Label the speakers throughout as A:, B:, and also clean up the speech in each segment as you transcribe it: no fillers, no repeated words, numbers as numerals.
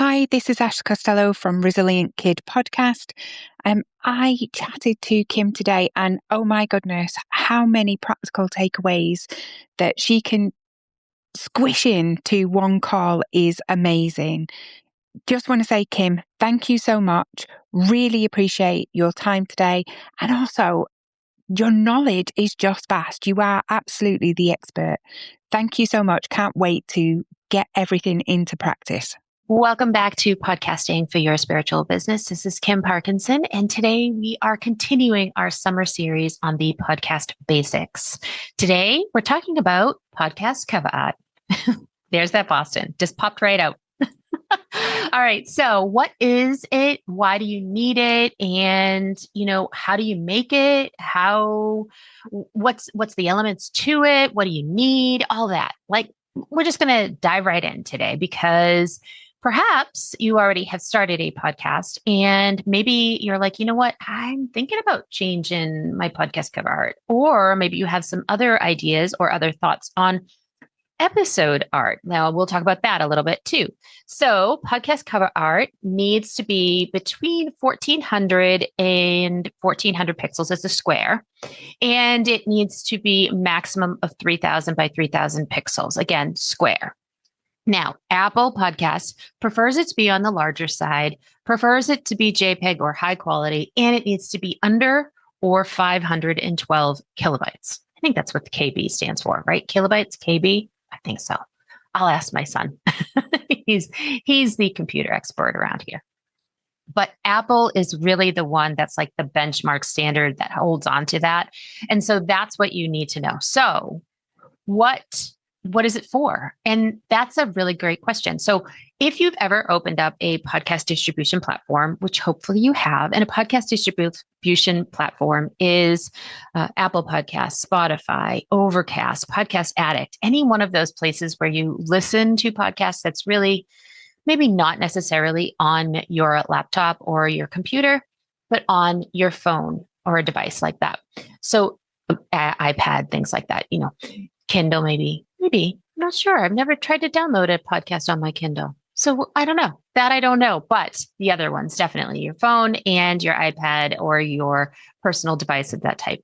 A: Hi, this is Ash Costello from Resilient Kid podcast. I chatted to Kim today, and oh my goodness, how many practical takeaways that she can squish into one call is amazing. Just want to say, Kim, thank you so much. Really appreciate your time today. And also, your knowledge is just vast. You are absolutely the expert. Thank you so much. Can't wait to get everything into practice.
B: Welcome back to Podcasting for Your Spiritual Business. This is Kim Parkinson, and today we are continuing our summer series on the podcast basics. Today, we're talking about podcast cover art. There's that Boston, just popped right out. All right. So what is it? Why do you need it? And, how do you make it? What's the elements to it? What do you need? All that. We're just going to dive right in today because perhaps you already have started a podcast and maybe you're like, you know what? I'm thinking about changing my podcast cover art. Or maybe you have some other ideas or other thoughts on episode art. Now, we'll talk about that a little bit too. So podcast cover art needs to be between 1400 and 1400 pixels as a square. And it needs to be maximum of 3000 by 3000 pixels. Again, square. Now, Apple Podcasts prefers it to be on the larger side, prefers it to be JPEG or high quality, and it needs to be under or 512 kilobytes. I think that's what the KB stands for, right? Kilobytes, KB? I think so. I'll ask my son. He's the computer expert around here. But Apple is really the one that's like the benchmark standard that holds on to that. And so that's what you need to know. So what is it for? And that's a really great question. So if you've ever opened up a podcast distribution platform, which hopefully you have, and a podcast distribution platform is Apple Podcasts, Spotify, Overcast, Podcast Addict, any one of those places where you listen to podcasts that's really maybe not necessarily on your laptop or your computer, but on your phone or a device like that. So iPad, things like that, Kindle, maybe, I'm not sure. I've never tried to download a podcast on my Kindle. So I don't know that. I don't know, but the other ones, definitely your phone and your iPad or your personal device of that type.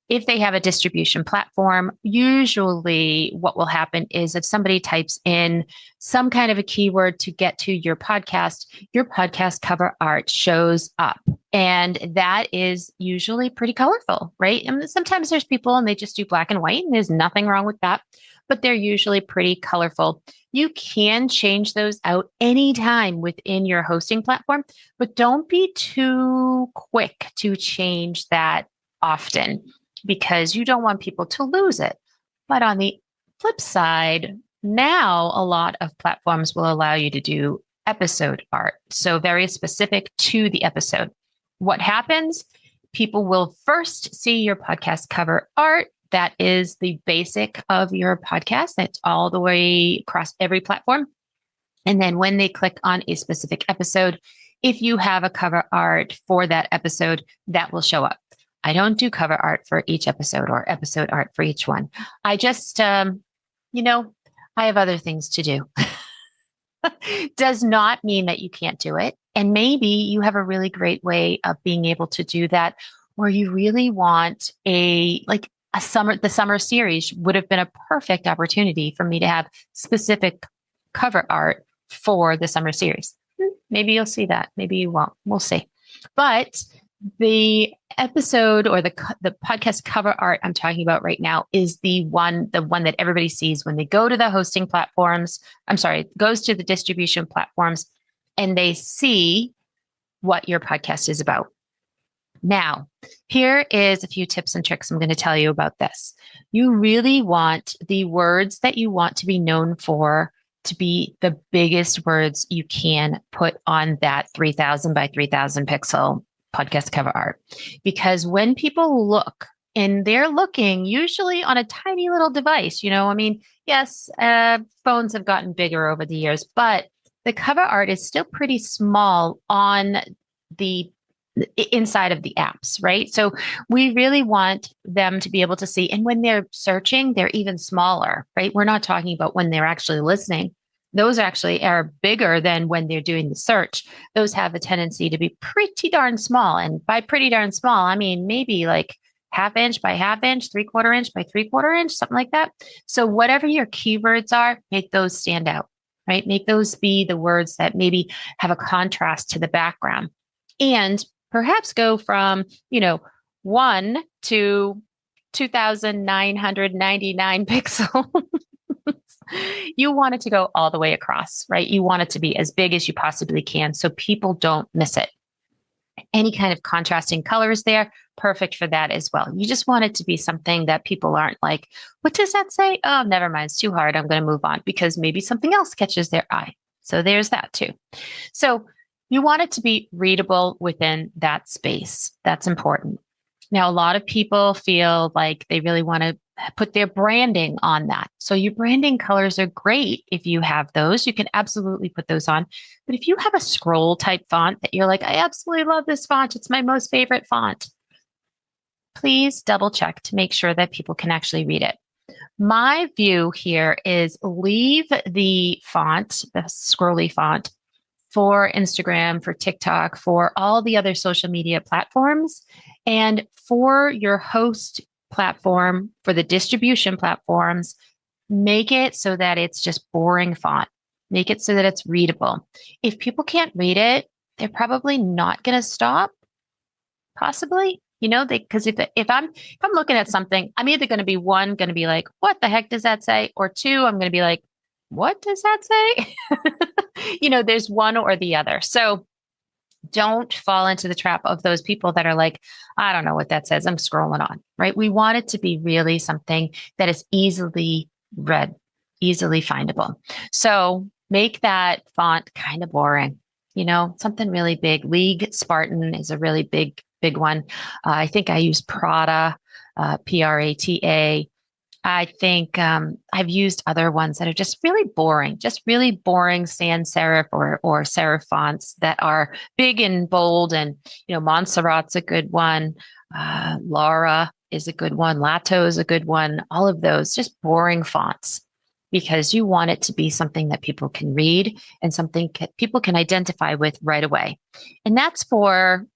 B: If they have a distribution platform, usually what will happen is if somebody types in some kind of a keyword to get to your podcast cover art shows up. And that is usually pretty colorful, right? And sometimes there's people and they just do black and white, and there's nothing wrong with that, but they're usually pretty colorful. You can change those out anytime within your hosting platform, but don't be too quick to change that often, because you don't want people to lose it. But on the flip side, now a lot of platforms will allow you to do episode art. So very specific to the episode. What happens? People will first see your podcast cover art. That is the basic of your podcast. That's all the way across every platform. And then when they click on a specific episode, if you have a cover art for that episode, that will show up. I don't do cover art for each episode or episode art for each one. I just, I have other things to do. Does not mean that you can't do it. And maybe you have a really great way of being able to do that, or you really want the summer series would have been a perfect opportunity for me to have specific cover art for the summer series. Maybe you'll see that. Maybe you won't. We'll see. But the episode or the podcast cover art I'm talking about right now is the one that everybody sees when they go to the hosting platforms. Goes to the distribution platforms and they see what your podcast is about. Now, here is a few tips and tricks I'm going to tell you about this. You really want the words that you want to be known for to be the biggest words you can put on that 3000 by 3000 pixel podcast cover art. Because when people look, and they're looking usually on a tiny little device, yes, phones have gotten bigger over the years, but the cover art is still pretty small on the inside of the apps, right? So we really want them to be able to see. And when they're searching, they're even smaller, right? We're not talking about when they're actually listening. Those actually are bigger than when they're doing the search. Those have a tendency to be pretty darn small. And by pretty darn small, I mean maybe like half inch by half inch, 3/4 inch by 3/4 inch, something like that. So whatever your keywords are, make those stand out, right? Make those be the words that maybe have a contrast to the background. And perhaps go from, 1 to 2,999 pixels. You want it to go all the way across, right? You want it to be as big as you possibly can so people don't miss it. Any kind of contrasting colors there, perfect for that as well. You just want it to be something that people aren't like, what does that say? Oh, never mind. It's too hard. I'm going to move on, because maybe something else catches their eye. So there's that too. So you want it to be readable within that space. That's important. Now, a lot of people feel like they really want to put their branding on that. So your branding colors are great. If you have those, you can absolutely put those on. But if you have a scroll type font that you're like, I absolutely love this font, it's my most favorite font, please double check to make sure that people can actually read it. My view here is leave the font, the scrolly font, for Instagram, for TikTok, for all the other social media platforms, and for your host platform, for the distribution platforms, make it so that it's just boring font. Make it so that it's readable. If people can't read it, they're probably not going to stop. Possibly, because if I'm looking at something, I'm either going to be going to be like, what the heck does that say? Or two, I'm going to be like, what does that say? There's one or the other. So don't fall into the trap of those people that are like, I don't know what that says, I'm scrolling on, right? We want it to be really something that is easily read, easily findable. So make that font kind of boring, something really big. League Spartan is a really big one. I think I use Prata, Prata. I think I've used other ones that are just really boring sans serif or serif fonts that are big and bold. And, Montserrat's a good one. Laura is a good one. Lato is a good one. All of those, just boring fonts, because you want it to be something that people can read and something people can identify with right away. And that's for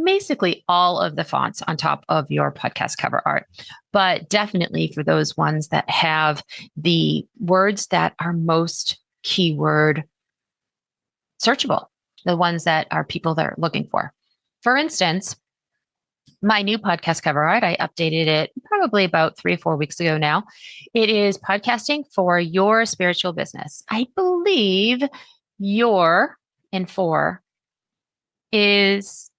B: basically all of the fonts on top of your podcast cover art, but definitely for those ones that have the words that are most keyword searchable, the ones that are people that are looking for. For instance, my new podcast cover art, I updated it probably about 3 or 4 weeks ago now. It is podcasting for your spiritual business. I believe your and for is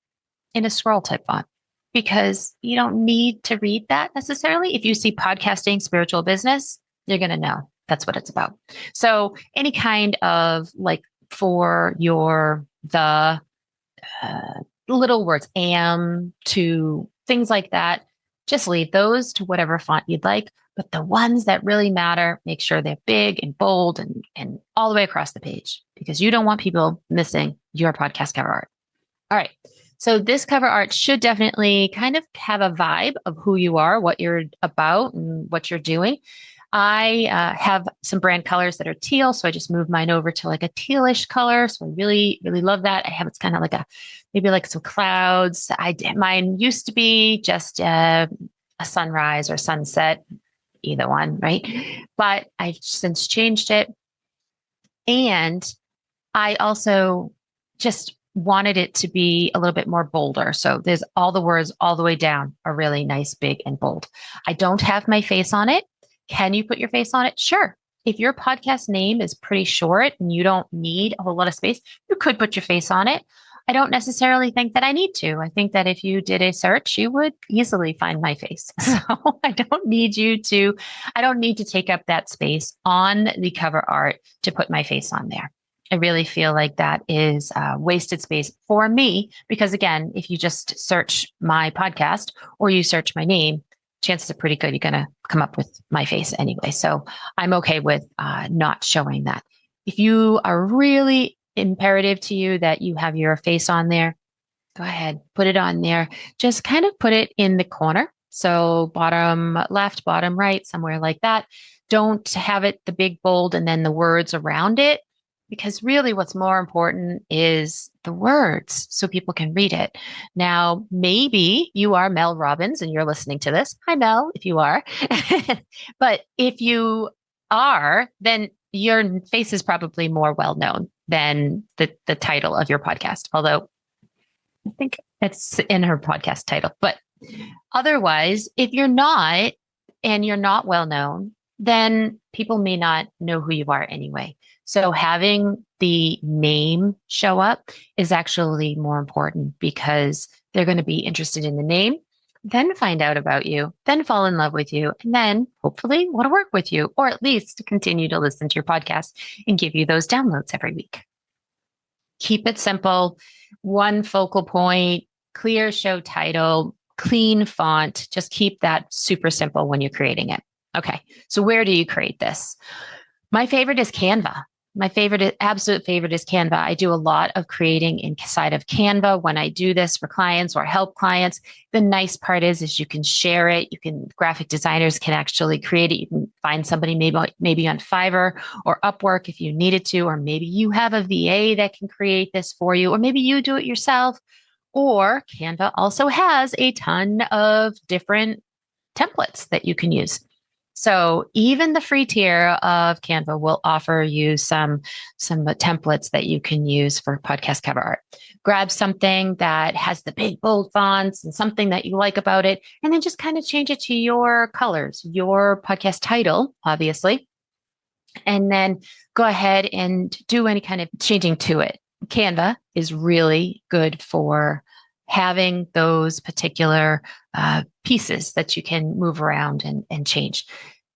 B: in a scroll type font, because you don't need to read that necessarily. If you see podcasting, spiritual business, you're going to know that's what it's about. So any kind of like for the little words, am, to, things like that, just leave those to whatever font you'd like. But the ones that really matter, make sure they're big and bold and all the way across the page, because you don't want people missing your podcast cover art. All right. So this cover art should definitely kind of have a vibe of who you are, what you're about, and what you're doing. I have some brand colors that are teal, so I just moved mine over to like a tealish color. So I really, really love that. It's kind of like maybe like some clouds. Mine used to be just a sunrise or sunset, either one, right? But I've since changed it. And I also just wanted it to be a little bit more bolder. So there's all the words all the way down are really nice, big, and bold. I don't have my face on it. Can you put your face on it? Sure. If your podcast name is pretty short and you don't need a whole lot of space, you could put your face on it. I don't necessarily think that I need to. I think that if you did a search, you would easily find my face. So I don't need to take up that space on the cover art to put my face on there. I really feel like that is wasted space for me, because again, if you just search my podcast or you search my name, chances are pretty good you're going to come up with my face anyway. So I'm okay with not showing that. If you are really imperative to you that you have your face on there, go ahead, put it on there. Just kind of put it in the corner. So bottom left, bottom right, somewhere like that. Don't have it the big bold and then the words around it. because really what's more important is the words so people can read it. Now, maybe you are Mel Robbins and you're listening to this. Hi, Mel, if you are. But if you are, then your face is probably more well known than the title of your podcast. Although I think it's in her podcast title. But otherwise, if you're not and you're not well known, then people may not know who you are anyway. So having the name show up is actually more important because they're going to be interested in the name, then find out about you, then fall in love with you, and then hopefully want to work with you, or at least continue to listen to your podcast and give you those downloads every week. Keep it simple, one focal point, clear show title, clean font. Just keep that super simple when you're creating it. Okay, so where do you create this? My favorite is Canva. My favorite, absolute favorite is Canva. I do a lot of creating inside of Canva when I do this for clients or help clients. The nice part is you can share it. You can, graphic designers can actually create it. You can find somebody maybe on Fiverr or Upwork if you needed to, or maybe you have a VA that can create this for you, or maybe you do it yourself. Or Canva also has a ton of different templates that you can use. So even the free tier of Canva will offer you some templates that you can use for podcast cover art. Grab something that has the big bold fonts and something that you like about it, and then just kind of change it to your colors, your podcast title, obviously, and then go ahead and do any kind of changing to it. Canva is really good for having those particular pieces that you can move around and change.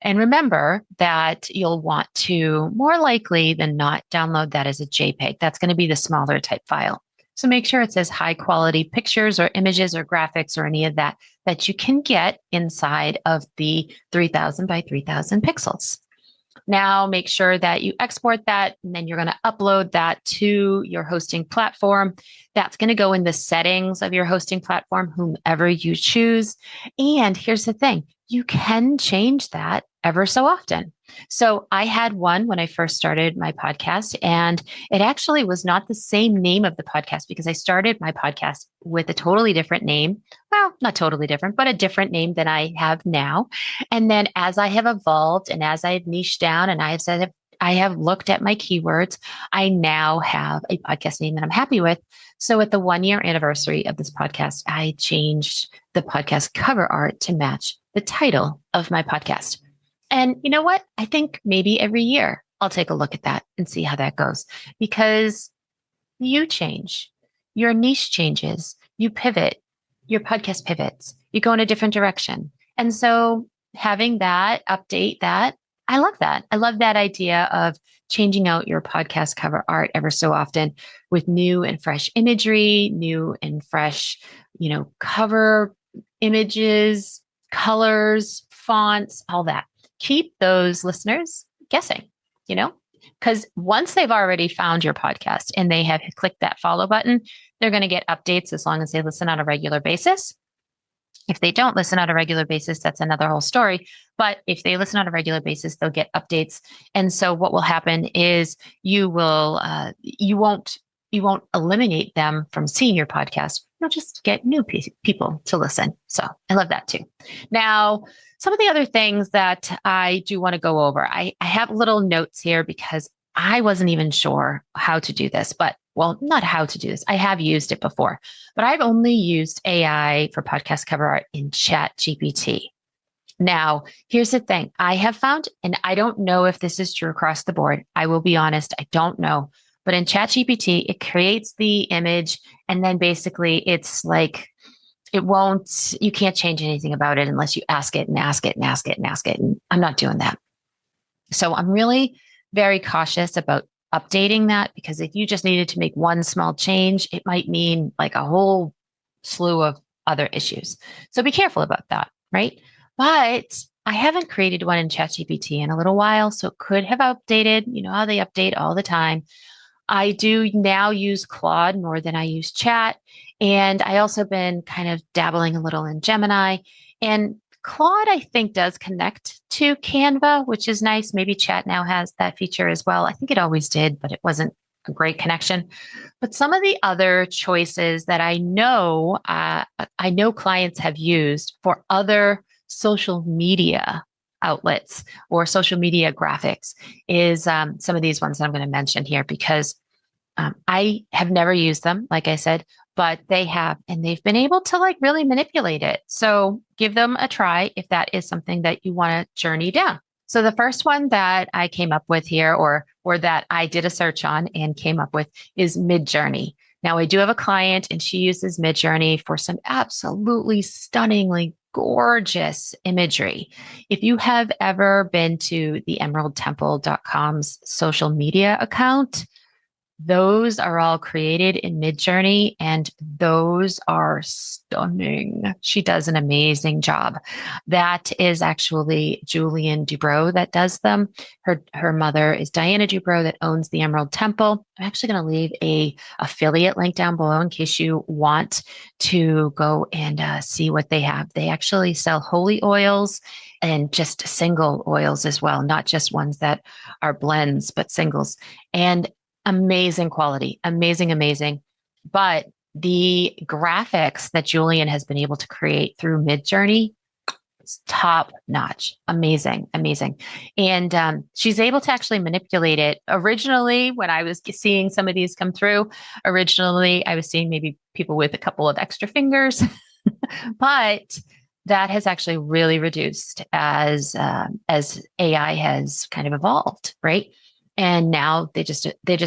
B: And remember that you'll want to, more likely than not, download that as a JPEG. That's going to be the smaller type file. So make sure it says high quality pictures or images or graphics or any of that you can get inside of the 3000 by 3000 pixels. Now make sure that you export that, and then you're going to upload that to your hosting platform. That's going to go in the settings of your hosting platform, whomever you choose. And here's the thing, you can change that ever so often. So I had one when I first started my podcast, and it actually was not the same name of the podcast because I started my podcast with a totally different name. Well, not totally different, but a different name than I have now. And then as I have evolved and as I've niched down and I have looked at my keywords, I now have a podcast name that I'm happy with. So at the 1-year anniversary of this podcast, I changed the podcast cover art to match the title of my podcast. And you know what? I think maybe every year I'll take a look at that and see how that goes, because you change, your niche changes, you pivot, your podcast pivots, you go in a different direction. And so having that, update that, I love that. I love that idea of changing out your podcast cover art ever so often with new and fresh imagery, new and fresh, cover images, colors, fonts, all that. Keep those listeners guessing, because once they've already found your podcast and they have clicked that follow button, they're going to get updates as long as they listen on a regular basis. If they don't listen on a regular basis, that's another whole story. But if they listen on a regular basis, they'll get updates. And so what will happen is you won't eliminate them from seeing your podcast. You'll just get new people to listen. So I love that too. Now, some of the other things that I do want to go over, I have little notes here because I wasn't even sure how to do this, not how to do this. I have used it before, but I've only used AI for podcast cover art in ChatGPT. Now, here's the thing I have found, and I don't know if this is true across the board. I will be honest, I don't know. But in ChatGPT, it creates the image, and then basically it's like, you can't change anything about it unless you ask it and ask it and ask it and ask it. And I'm not doing that. So I'm really very cautious about updating that, because if you just needed to make one small change, it might mean like a whole slew of other issues. So be careful about that, right? But I haven't created one in ChatGPT in a little while, so it could have updated. You know how they update all the time. I do now use Claude more than I use Chat. And I also been kind of dabbling a little in Gemini. And Claude, I think, does connect to Canva, which is nice. Maybe Chat now has that feature as well. I think it always did, but it wasn't a great connection. But some of the other choices that I know clients have used for other social media outlets or social media graphics is some of these ones that I'm going to mention here because I have never used them, like I said, but they have, and they've been able to like really manipulate it. So give them a try if that is something that you want to journey down. So the first one that I came up with here, or that I did a search on and came up with, is Midjourney. Now I do have a client, and she uses Midjourney for some absolutely stunningly gorgeous imagery. If you have ever been to the emeraldtemple.com's social media account, those are all created in Midjourney, and those are stunning. She does an amazing job. That is actually Julian Dubrow that does them. Her mother is Diana Dubrow that owns the Emerald Temple. I'm actually going to leave a affiliate link down below in case you want to go and see what they have. They actually sell holy oils and just single oils as well, not just ones that are blends, but singles. And amazing quality, amazing. But the graphics that Julian has been able to create through Midjourney is top notch, amazing. And she's able to actually manipulate it. Originally, when I was seeing some of these come through, I was seeing maybe people with a couple of extra fingers, but that has actually really reduced as AI has kind of evolved, right? And now they're just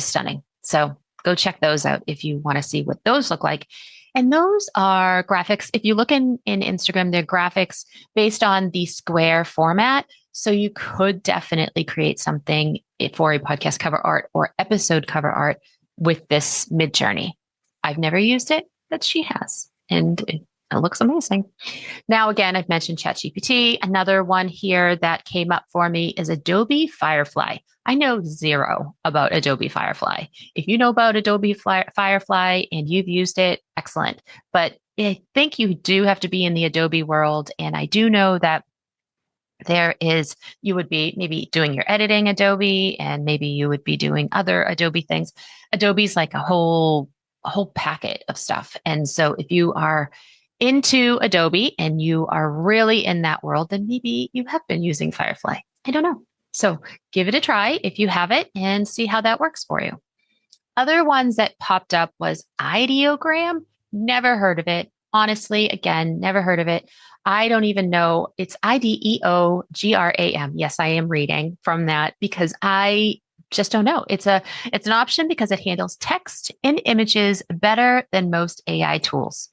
B: stunning. So go check those out if you want to see what those look like. And those are graphics. If you look in Instagram, they're graphics based on the square format. So you could definitely create something for a podcast cover art or episode cover art with this Midjourney. I've never used it, but she has. And it looks amazing. Now, again, I've mentioned ChatGPT. Another one here that came up for me is Adobe Firefly. I know zero about Adobe Firefly. If you know about Adobe Firefly and you've used it, excellent. But I think you do have to be in the Adobe world. And I do know that you would be maybe doing your editing Adobe, and maybe you would be doing other Adobe things. Adobe's like a whole packet of stuff. And so if you are into Adobe and you are really in that world, then maybe you have been using Firefly. I don't know. So give it a try if you have it and see how that works for you. Other ones that popped up was Ideogram. Never heard of it. Honestly, again, never heard of it. I don't even know. It's Ideogram. Yes, I am reading from that because I just don't know. It's an option because it handles text and images better than most AI tools.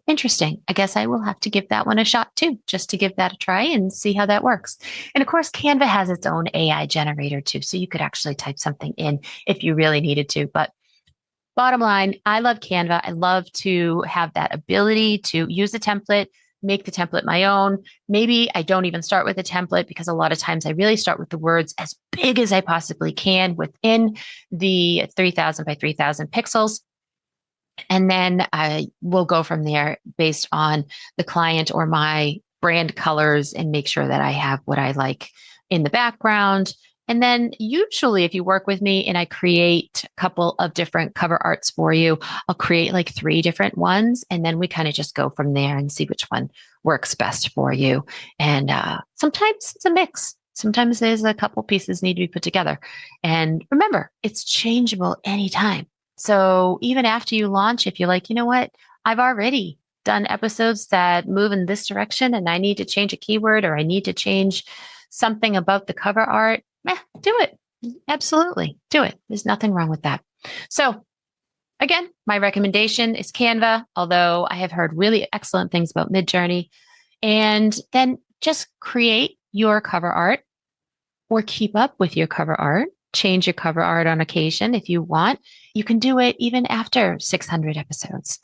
B: Interesting. I guess I will have to give that one a shot too, just to give that a try and see how that works. And of course, Canva has its own AI generator too. So you could actually type something in if you really needed to. But bottom line, I love Canva. I love to have that ability to use a template, make the template my own. Maybe I don't even start with a template because a lot of times I really start with the words as big as I possibly can within the 3000 by 3000 pixels. And then I will go from there based on the client or my brand colors and make sure that I have what I like in the background. And then usually if you work with me and I create a couple of different cover arts for you, I'll create like 3 different ones. And then we kind of just go from there and see which one works best for you. And sometimes it's a mix. Sometimes there's a couple pieces need to be put together. And remember, it's changeable anytime. So even after you launch, if you're like, you know what, I've already done episodes that move in this direction and I need to change a keyword or I need to change something about the cover art, do it. Absolutely. Do it. There's nothing wrong with that. So again, my recommendation is Canva, although I have heard really excellent things about Midjourney. And then just create your cover art or keep up with your cover art. Change your cover art on occasion if you want. You can do it even after 600 episodes.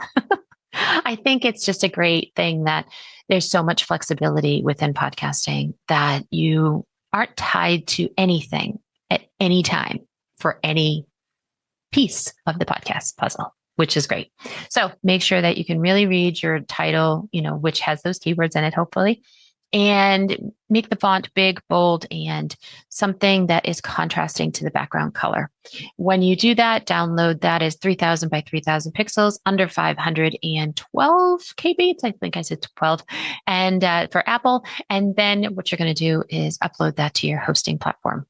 B: I think it's just a great thing that there's so much flexibility within podcasting that you aren't tied to anything at any time for any piece of the podcast puzzle, which is great. So make sure that you can really read your title, which has those keywords in it, hopefully. and make the font big, bold, and something that is contrasting to the background color. When you do that, download that as 3000 by 3000 pixels, under 512 KB. I think I said 12, and for Apple. And then what you're going to do is upload that to your hosting platform.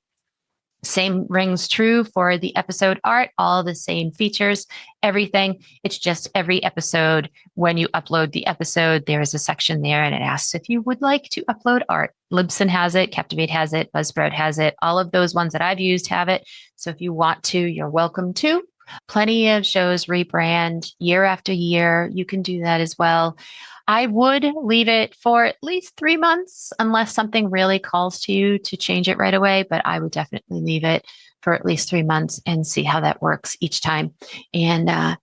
B: Same rings true for the episode art, all the same features, everything. It's just every episode, when you upload the episode, there is a section there and it asks if you would like to upload art. Libsyn has it, Captivate has it, Buzzsprout has it. All of those ones that I've used have it. So if you want to, you're welcome to. Plenty of shows rebrand year after year. You can do that as well. I would leave it for at least 3 months unless something really calls to you to change it right away. But I would definitely leave it for at least 3 months and see how that works each time. And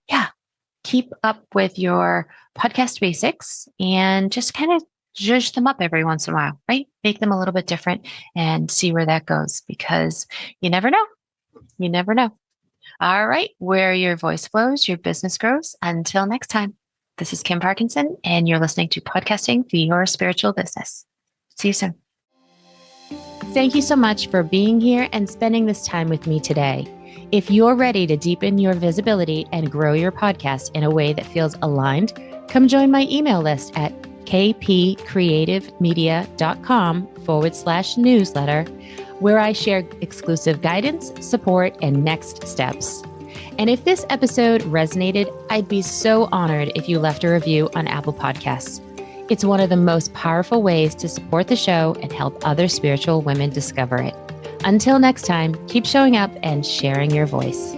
B: keep up with your podcast basics and just kind of zhuzh them up every once in a while, right? Make them a little bit different and see where that goes, because you never know. You never know. All right. Where your voice flows, your business grows. Until next time. This is Kim Parkinson, and you're listening to Podcasting for Your Spiritual Business. See you soon. Thank you so much for being here and spending this time with me today. If you're ready to deepen your visibility and grow your podcast in a way that feels aligned, come join my email list at kpcreativemedia.com/newsletter, where I share exclusive guidance, support, and next steps. And if this episode resonated, I'd be so honored if you left a review on Apple Podcasts. It's one of the most powerful ways to support the show and help other spiritual women discover it. Until next time, keep showing up and sharing your voice.